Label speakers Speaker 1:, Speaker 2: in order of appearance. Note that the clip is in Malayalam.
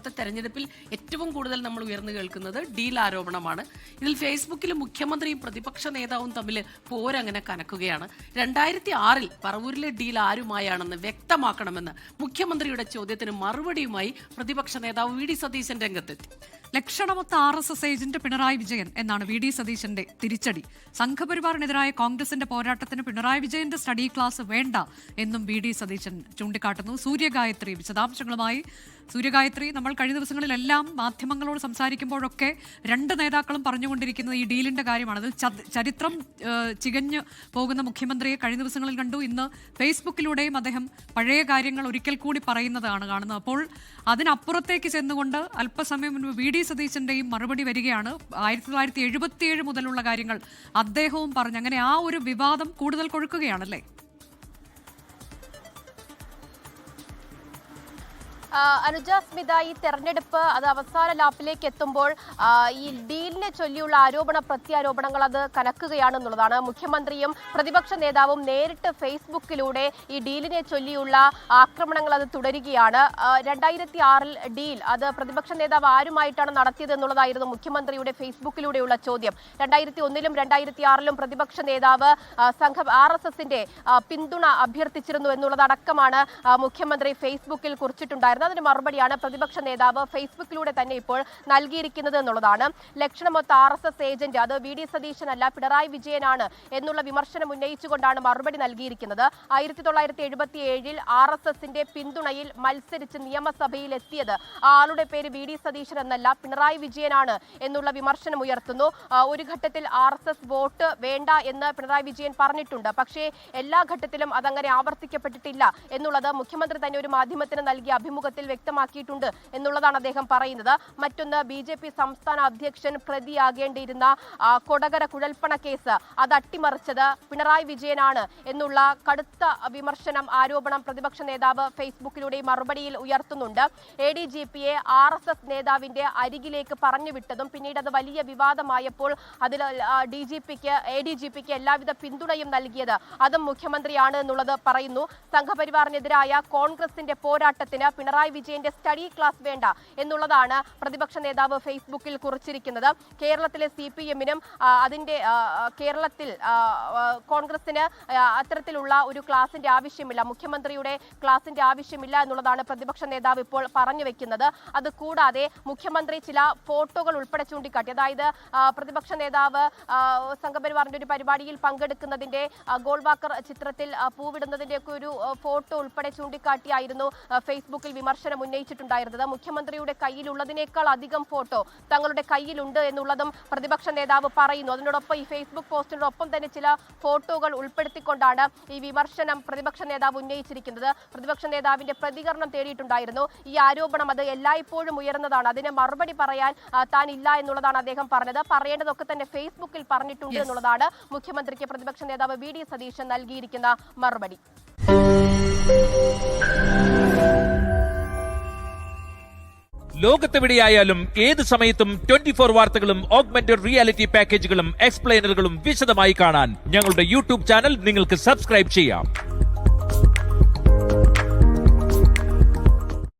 Speaker 1: ഇത്തവണത്തെ തെരഞ്ഞെടുപ്പിൽ ഏറ്റവും കൂടുതൽ നമ്മൾ ഉയർന്നു കേൾക്കുന്നത് ഡീൽ ആരോപണമാണ്. ഇതിൽ ഫേസ്ബുക്കിൽ മുഖ്യമന്ത്രിയും പ്രതിപക്ഷ നേതാവും തമ്മിൽ പോരങ്ങനെ കനക്കുകയാണ്. 2006 പറവൂരിലെ ഡീൽ ആരുമായാണെന്ന് വ്യക്തമാക്കണമെന്ന് മുഖ്യമന്ത്രിയുടെ ചോദ്യത്തിന് മറുപടിയുമായി പ്രതിപക്ഷ നേതാവ് വി ഡി സതീശൻ രംഗത്തെത്തി.
Speaker 2: ലക്ഷണമൊത്ത RSS ഏജന്റ് പിണറായി വിജയൻ എന്നാണ് വി ഡി സതീശന്റെ തിരിച്ചടി. സംഘപരിവാറിനെതിരായ കോൺഗ്രസിന്റെ പോരാട്ടത്തിന് പിണറായി വിജയന്റെ സ്റ്റഡി ക്ലാസ് വേണ്ട എന്നും വി ഡി സതീശൻ ചൂണ്ടിക്കാട്ടുന്നു. സൂര്യഗായത്രി വിശദാംശങ്ങളുമായി. സൂര്യഗായത്രി, നമ്മൾ കഴിഞ്ഞ ദിവസങ്ങളിലെല്ലാം മാധ്യമങ്ങളോട് സംസാരിക്കുമ്പോഴൊക്കെ രണ്ട് നേതാക്കളും പറഞ്ഞുകൊണ്ടിരിക്കുന്നത് ഈ ഡീലിന്റെ കാര്യമാണ്. അതിൽ ചരിത്രം ചികഞ്ഞു പോകുന്ന മുഖ്യമന്ത്രിയെ കഴിഞ്ഞ ദിവസങ്ങളിൽ കണ്ടു. ഇന്ന് ഫേസ്ബുക്കിലൂടെയും അദ്ദേഹം പഴയ കാര്യങ്ങൾ ഒരിക്കൽ കൂടി പറയുന്നതാണ് കാണുന്നത്. അപ്പോൾ അതിനപ്പുറത്തേക്ക് ചെന്നുകൊണ്ട് അല്പസമയം മുൻപ് വി ഡി സതീശന്റെയും മറുപടി വരികയാണ്. 1977 മുതലുള്ള കാര്യങ്ങൾ അദ്ദേഹവും പറഞ്ഞു. അങ്ങനെ ആ ഒരു വിവാദം കൂടുതൽ കൊഴുക്കുകയാണല്ലേ?
Speaker 3: അനുജ സ്മിത, ഈ തെരഞ്ഞെടുപ്പ് അത് അവസാന ലാപ്പിലേക്ക് എത്തുമ്പോൾ ഈ ഡീലിനെ ചൊല്ലിയുള്ള ആരോപണ പ്രത്യാരോപണങ്ങൾ അത് കനക്കുകയാണെന്നുള്ളതാണ്. മുഖ്യമന്ത്രിയും പ്രതിപക്ഷ നേതാവും നേരിട്ട് ഫേസ്ബുക്കിലൂടെ ഈ ഡീലിനെ ചൊല്ലിയുള്ള ആക്രമണങ്ങൾ അത് തുടരുകയാണ്. 2006 ഡീൽ അത് പ്രതിപക്ഷ നേതാവ് ആരുമായിട്ടാണ് നടത്തിയത് എന്നുള്ളതായിരുന്നു മുഖ്യമന്ത്രിയുടെ ഫേസ്ബുക്കിലൂടെയുള്ള ചോദ്യം. 2001-ലും 2006-ലും പ്രതിപക്ഷ നേതാവ് RSSന്റെ പിന്തുണ അഭ്യർത്ഥിച്ചിരുന്നു എന്നുള്ളതടക്കമാണ് മുഖ്യമന്ത്രി ഫേസ്ബുക്കിൽ കുറിച്ചിട്ടുണ്ടായിരുന്നത്. അതിന് മറുപടിയാണ് പ്രതിപക്ഷ നേതാവ് ഫേസ്ബുക്കിലൂടെ തന്നെ ഇപ്പോൾ നൽകിയിരിക്കുന്നത് എന്നുള്ളതാണ്. ലക്ഷണമൊത്ത RSS ഏജന്റ് അത് വി ഡി സതീശനല്ല, പിണറായി വിജയനാണ് എന്നുള്ള വിമർശനം ഉന്നയിച്ചുകൊണ്ടാണ് മറുപടി നൽകിയിരിക്കുന്നത്. 1977-ൽ RSSന്റെ പിന്തുണയിൽ മത്സരിച്ച് നിയമസഭയിൽ എത്തിയത് ആളുടെ പേര് വി ഡി സതീശൻ എന്നല്ല, പിണറായി വിജയനാണ് എന്നുള്ള വിമർശനം ഉയർത്തുന്നു. ഒരു ഘട്ടത്തിൽ RSS വോട്ട് വേണ്ട എന്ന് പിണറായി വിജയൻ പറഞ്ഞിട്ടുണ്ട്. പക്ഷേ എല്ലാ ഘട്ടത്തിലും അതങ്ങനെ ആവർത്തിക്കപ്പെട്ടിട്ടില്ല എന്നുള്ളത് മുഖ്യമന്ത്രി തന്നെ ഒരു മാധ്യമത്തിന് നൽകിയ അഭിമുഖത്തിൽ വ്യക്തമാക്കിയിട്ടുണ്ട് എന്നുള്ളതാണ് അദ്ദേഹം പറയുന്നത്. മറ്റൊന്ന്, BJP സംസ്ഥാന അധ്യക്ഷൻ പ്രതിയാകേണ്ടിയിരുന്ന കൊടകര കുഴൽപ്പണ കേസ് അത് അട്ടിമറിച്ചത് പിണറായി വിജയനാണ് എന്നുള്ള കടുത്ത വിമർശനം, ആരോപണം പ്രതിപക്ഷ നേതാവ് ഫേസ്ബുക്കിലൂടെ മറുപടിയിൽ ഉയർത്തുന്നുണ്ട്. ADGPയെ RSS നേതാവിന്റെ അരികിലേക്ക് പറഞ്ഞുവിട്ടതും പിന്നീട് അത് വലിയ വിവാദമായപ്പോൾ അതിൽ ADGPക്ക് എല്ലാവിധ പിന്തുണയും നൽകിയത് അതും മുഖ്യമന്ത്രിയാണ് എന്നുള്ളത് പറയുന്നു. സംഘപരിവാറിനെതിരായ കോൺഗ്രസിന്റെ പോരാട്ടത്തിന് പിണറായി വിജയന്റെ സ്റ്റഡി ക്ലാസ് വേണ്ട എന്നുള്ളതാണ് പ്രതിപക്ഷ നേതാവ് ഫേസ്ബുക്കിൽ കുറിച്ചിരിക്കുന്നത്. കേരളത്തിലെ CPM-നും കേരളത്തിൽ കോൺഗ്രസിന് അത്തരത്തിലുള്ള ഒരു ക്ലാസിന്റെ ആവശ്യമില്ല, മുഖ്യമന്ത്രിയുടെ ക്ലാസിന്റെ ആവശ്യമില്ല എന്നുള്ളതാണ് പ്രതിപക്ഷ നേതാവ് ഇപ്പോൾ പറഞ്ഞു വെക്കുന്നത്. അത് കൂടാതെ മുഖ്യമന്ത്രി ചില ഫോട്ടോകൾ ഉൾപ്പെടെ ചൂണ്ടിക്കാട്ടി. അതായത് പ്രതിപക്ഷ നേതാവ് സംഘപരിവാറിന്റെ ഒരു പരിപാടിയിൽ പങ്കെടുക്കുന്നതിന്റെ ഗോൾവാക്കർ ചിത്രത്തിൽ പൂവിടുന്നതിന്റെ ഒക്കെ ഒരു ഫോട്ടോ ഉൾപ്പെടെ ചൂണ്ടിക്കാട്ടിയായിരുന്നു ഫേസ്ബുക്കിൽ വിമർശനം ഉന്നയിച്ചിട്ടുണ്ടായിരുന്നത്. മുഖ്യമന്ത്രിയുടെ കയ്യിലുള്ളതിനേക്കാൾ അധികം ഫോട്ടോ തങ്ങളുടെ കയ്യിലുണ്ട് എന്നുള്ളതും പ്രതിപക്ഷ നേതാവ് പറയുന്നു. അതിനോടൊപ്പം ഈ ഫേസ്ബുക്ക് പോസ്റ്റിനോടൊപ്പം തന്നെ ചില ഫോട്ടോകൾ ഉൾപ്പെടുത്തിക്കൊണ്ടാണ് ഈ വിമർശനം പ്രതിപക്ഷ നേതാവ് ഉന്നയിച്ചിരിക്കുന്നത്. പ്രതിപക്ഷ നേതാവിന്റെ പ്രതികരണം തേടിയിട്ടുണ്ടായിരുന്നു. ഈ ആരോപണം അത് എല്ലായ്പ്പോഴും ഉയർന്നതാണ്, അതിന് മറുപടി പറയാൻ താൻ ഇല്ല എന്നുള്ളതാണ് അദ്ദേഹം പറഞ്ഞത്. പറയേണ്ടതൊക്കെ തന്നെ ഫേസ്ബുക്കിൽ പറഞ്ഞിട്ടുണ്ട് എന്നുള്ളതാണ് മുഖ്യമന്ത്രിക്ക് പ്രതിപക്ഷ നേതാവ് വി ഡി സതീശൻ നൽകിയിരിക്കുന്ന മറുപടി.
Speaker 4: ലോകത്തെവിടെയായാലും ഏത് സമയത്തും 24 വാർത്തകളും ഓഗ്മെന്റഡ് റിയാലിറ്റി പാക്കേജുകളും എക്സ്പ്ലെയിനറുകളും വിശദമായി കാണാൻ ഞങ്ങളുടെ YouTube ചാനൽ നിങ്ങൾക്ക് സബ്സ്ക്രൈബ് ചെയ്യാം.